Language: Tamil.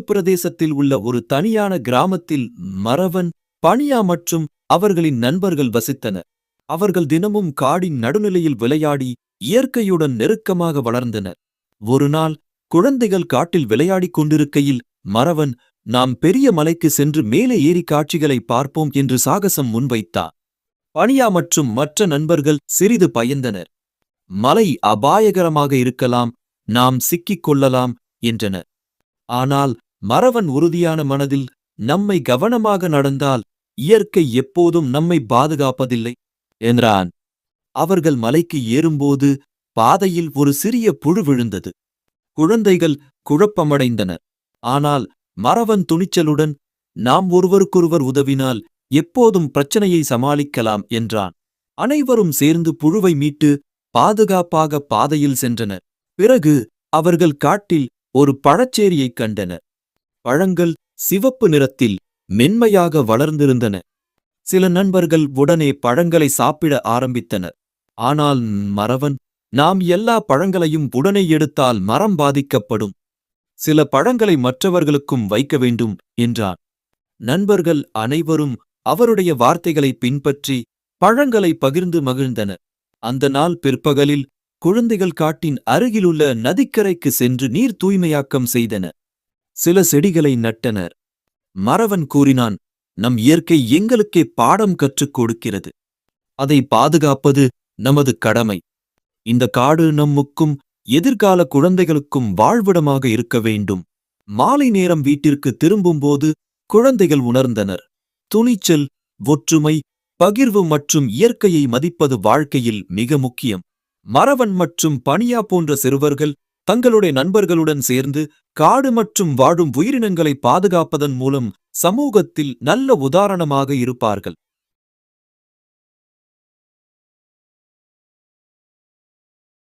பிரதேசத்தில் உள்ள ஒரு தனியான கிராமத்தில் மறவன், பனியா மற்றும் அவர்களின் நண்பர்கள் வசித்தனர். அவர்கள் தினமும் காடின் நடுநிலையில் விளையாடி இயற்கையுடன் நெருக்கமாக வளர்ந்தனர். ஒருநாள் குழந்தைகள் காட்டில் விளையாடிக் கொண்டிருக்கையில் மறவன், நாம் பெரிய மலைக்கு சென்று மேலே ஏறி காட்சிகளை பார்ப்போம் என்று சாகசம் முன்வைத்தார். பனியா மற்றும் மற்ற நண்பர்கள் சிறிது பயந்தனர். மலை அபாயகரமாக இருக்கலாம், நாம் சிக்கிக் கொள்ளலாம் என்றனர். ஆனால் மறவன் உறுதியான மனதில், நம்மை கவனமாக நடந்தால் இயற்கை எப்போதும் நம்மை பாதுகாப்பதில்லை என்றான். அவர்கள் மலைக்கு ஏறும்போது பாதையில் ஒரு சிறிய புழு விழுந்தது. குழந்தைகள் குழப்பமடைந்தனர். ஆனால் மறவன் துணிச்சலுடன், நாம் ஒருவருக்கொருவர் உதவினால் எப்போதும் பிரச்சனையை சமாளிக்கலாம் என்றான். அனைவரும் சேர்ந்து புழுவை மீட்டு பாதுகாப்பாக பாதையில் சென்றனர். பிறகு அவர்கள் காட்டில் ஒரு பழச்சேரியைக் கண்டனர். பழங்கள் சிவப்பு நிறத்தில் மென்மையாக வளர்ந்திருந்தன. சில நண்பர்கள் உடனே பழங்களை சாப்பிட ஆரம்பித்தனர். ஆனால் மறவன், நாம் எல்லா பழங்களையும் உடனே எடுத்தால் மரம் பாதிக்கப்படும். சில பழங்களை மற்றவர்களுக்கும் வைக்க வேண்டும் என்றான். நண்பர்கள் அனைவரும் அவருடைய வார்த்தைகளை பின்பற்றி பழங்களை பகிர்ந்து மகிழ்ந்தனர். அந்த நாள் பிற்பகலில் குழந்தைகள் காட்டின் அருகிலுள்ள நதிக்கரைக்கு சென்று நீர் தூய்மையாக்கம் செய்தனர். சில செடிகளை நட்டனர். மறவன் கூறினான், நம் இயற்கை எங்களுக்கே பாடம் கற்றுக் கொடுக்கிறது. அதை பாதுகாப்பது நமது கடமை. இந்த காடு நமக்கும் எதிர்கால குழந்தைகளுக்கும் வாழ்விடமாக இருக்க வேண்டும். மாலை நேரம் வீட்டிற்கு திரும்பும்போது குழந்தைகள் உணர்ந்தனர். துணிச்சல், ஒற்றுமை, பகிர்வு மற்றும் இயற்கையை மதிப்பது வாழ்க்கையில் மிக முக்கியம். மறவன் மற்றும் பனியா போன்ற சிறுவர்கள் தங்களுடைய நண்பர்களுடன் சேர்ந்து காடு மற்றும் வாழும் உயிரினங்களை பாதுகாப்பதன் மூலம் சமூகத்தில் நல்ல உதாரணமாக இருப்பார்கள்.